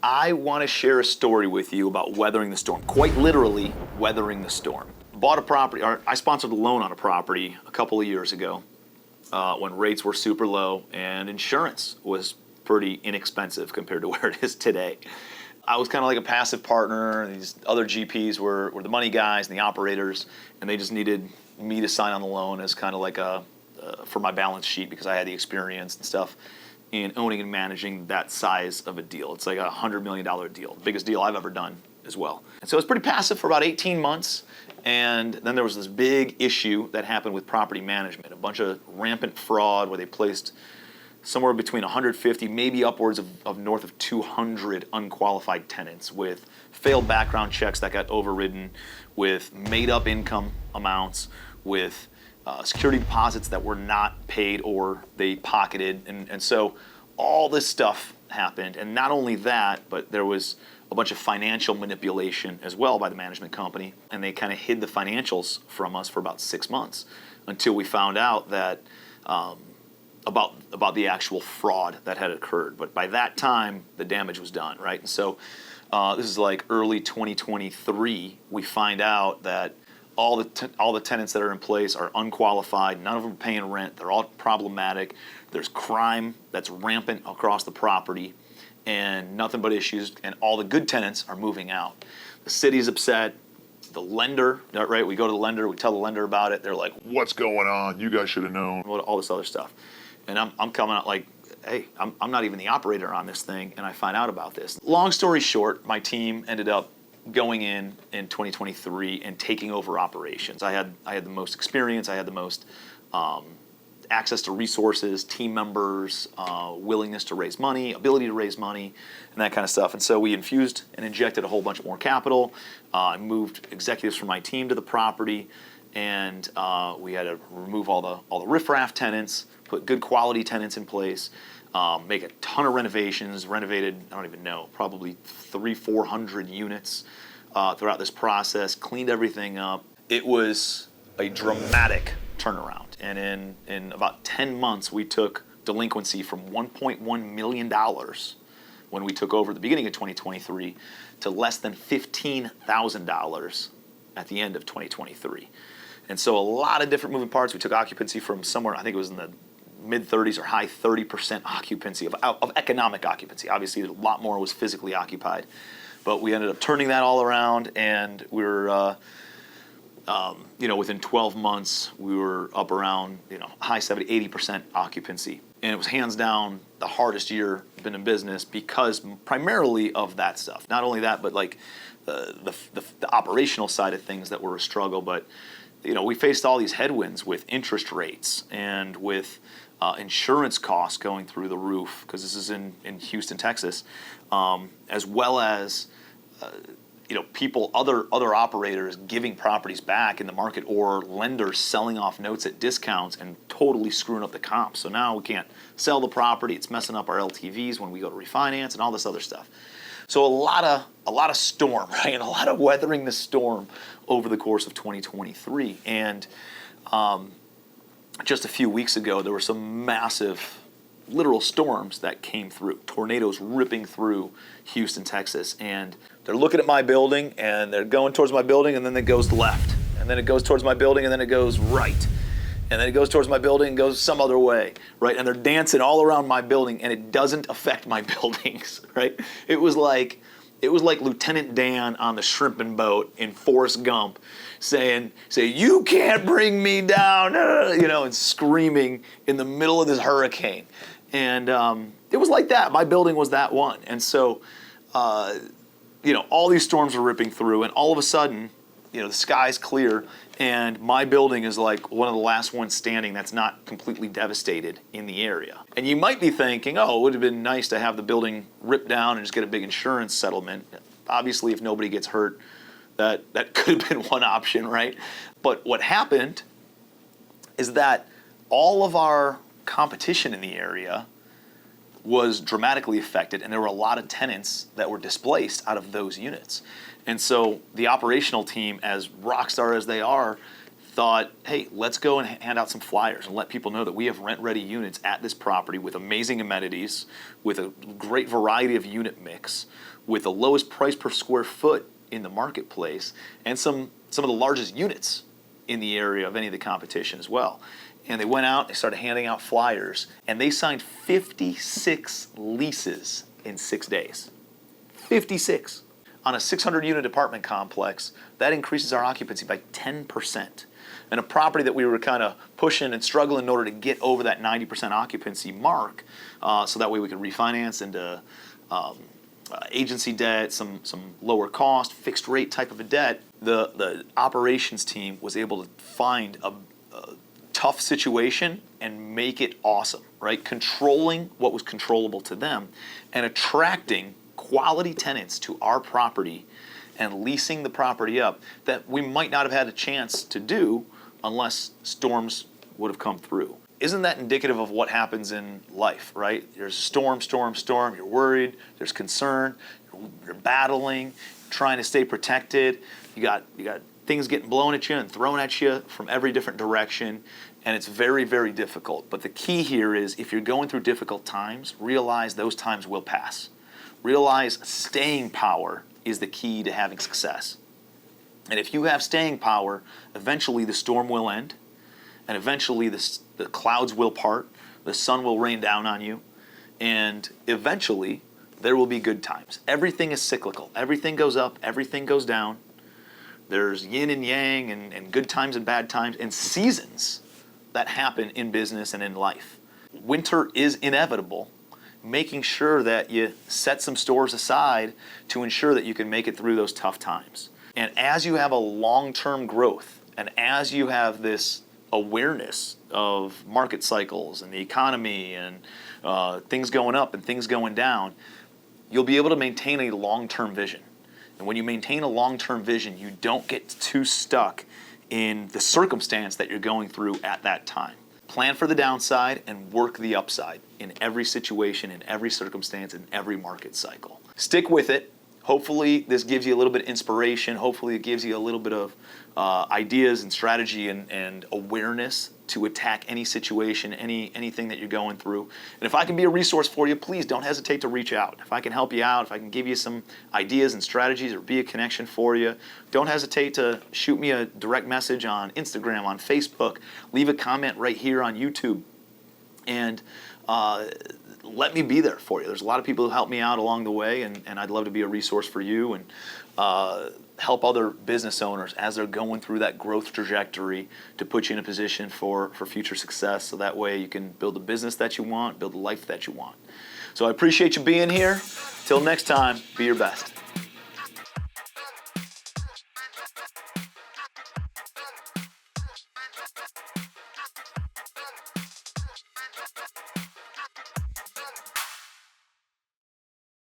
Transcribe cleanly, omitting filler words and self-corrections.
I want to share a story with you about weathering the storm, quite literally weathering the storm. Bought a property, or I sponsored a loan on a property a couple of years ago when rates were super low and insurance was pretty inexpensive compared to where it is today. I was kind of like a passive partner. These other GPs were the money guys and the operators, and they just needed me to sign on the loan as kind of like for my balance sheet because I had the experience and stuff in owning and managing that size of a deal. It's like a $100 million deal, the biggest deal I've ever done as well. And so it was pretty passive for about 18 months. And then there was this big issue that happened with property management, a bunch of rampant fraud where they placed somewhere between 150, maybe upwards of north of 200 unqualified tenants with failed background checks that got overridden, with made-up income amounts, with security deposits that were not paid or they pocketed. And so all this stuff happened. And not only that, but there was a bunch of financial manipulation as well by the management company. And they kind of hid the financials from us for about 6 months until we found out that about the actual fraud that had occurred. But by that time, the damage was done, right? And so this is like early 2023. We find out that all the tenants that are in place are unqualified. None of them are paying rent. They're all problematic. There's crime that's rampant across the property, and nothing but issues. And all the good tenants are moving out. The city's upset. The lender, right? We go to the lender. We tell the lender about it. They're like, "What's going on? You guys should have known." All this other stuff. And I'm coming out like, "Hey, I'm not even the operator on this thing," and I find out about this. Long story short, my team ended up going in 2023 and taking over operations. I had the most experience. I had the most access to resources, team members, willingness to raise money, ability to raise money, and that kind of stuff. And so we infused and injected a whole bunch more capital. I moved executives from my team to the property, and we had to remove all the riffraff tenants, put good quality tenants in place, make a ton of renovations, renovated, I don't even know, probably 300-400 units throughout this process, cleaned everything up. It was a dramatic turnaround. And in about 10 months, we took delinquency from $1.1 million when we took over at the beginning of 2023 to less than $15,000 at the end of 2023. And so a lot of different moving parts. We took occupancy from somewhere, I think it was in the mid-30s or high 30% occupancy of economic occupancy. Obviously, a lot more was physically occupied. But we ended up turning that all around, and we were, within 12 months, we were up around, high 70, 80% occupancy. And it was hands down the hardest year been in business because primarily of that stuff. Not only that, but like the operational side of things that were a struggle. But, we faced all these headwinds with interest rates and with insurance costs going through the roof, because this is in Houston, Texas, as well as people, other operators giving properties back in the market, or lenders selling off notes at discounts and totally screwing up the comps. So now we can't sell the property. It's messing up our LTVs when we go to refinance and all this other stuff. So a lot of storm, right? And a lot of weathering the storm over the course of 2023. And just a few weeks ago, there were some massive literal storms that came through, tornadoes ripping through Houston, Texas. And they're looking at my building, and they're going towards my building, and then it goes left. And then it goes towards my building, and then it goes right. And then it goes towards my building and goes some other way, right? And they're dancing all around my building, and it doesn't affect my buildings, right? It was like Lieutenant Dan on the shrimping boat in Forrest Gump saying, "You can't bring me down," and screaming in the middle of this hurricane. And it was like that. My building was that one. And so, all these storms are ripping through, and all of a sudden, the sky's clear, and my building is like one of the last ones standing that's not completely devastated in the area. And you might be thinking, oh, it would have been nice to have the building ripped down and just get a big insurance settlement. Obviously, if nobody gets hurt, that could have been one option, right? But what happened is that all of our competition in the area was dramatically affected, and there were a lot of tenants that were displaced out of those units. And so the operational team, as rock star as they are, thought, hey, let's go and hand out some flyers and let people know that we have rent-ready units at this property with amazing amenities, with a great variety of unit mix, with the lowest price per square foot in the marketplace, and some of the largest units in the area of any of the competition as well. And they went out, they started handing out flyers, and they signed 56 leases in 6 days. 56. On a 600-unit apartment complex, that increases our occupancy by 10%. And a property that we were kind of pushing and struggling in order to get over that 90% occupancy mark, so that way we could refinance into agency debt, some lower cost, fixed rate type of a debt. The operations team was able to find a tough situation and make it awesome, right? Controlling what was controllable to them and attracting quality tenants to our property and leasing the property up that we might not have had a chance to do unless storms would have come through. Isn't that indicative of what happens in life, right? There's storm, you're worried, there's concern, you're battling, trying to stay protected. You got things getting blown at you and thrown at you from every different direction, and it's very, very difficult. But the key here is if you're going through difficult times, realize those times will pass. Realize staying power is the key to having success. And if you have staying power, eventually the storm will end, and eventually the clouds will part, the sun will rain down on you, and eventually there will be good times. Everything is cyclical. Everything goes up, everything goes down. There's yin and yang and good times and bad times and seasons that happen in business and in life. Winter is inevitable. Making sure that you set some stores aside to ensure that you can make it through those tough times. And as you have a long-term growth, and as you have this awareness of market cycles and the economy and things going up and things going down, you'll be able to maintain a long-term vision. And when you maintain a long-term vision, you don't get too stuck in the circumstance that you're going through at that time. Plan for the downside and work the upside in every situation, in every circumstance, in every market cycle. Stick with it. Hopefully this gives you a little bit of inspiration. Hopefully it gives you a little bit of ideas and strategy and awareness to attack any situation, anything that you're going through. And if I can be a resource for you, please don't hesitate to reach out. If I can help you out, if I can give you some ideas and strategies or be a connection for you, don't hesitate to shoot me a direct message on Instagram, on Facebook, leave a comment right here on YouTube, and let me be there for you. There's a lot of people who help me out along the way, and I'd love to be a resource for you and help other business owners as they're going through that growth trajectory to put you in a position for future success, so that way you can build the business that you want, build the life that you want. So I appreciate you being here. Till next time, be your best.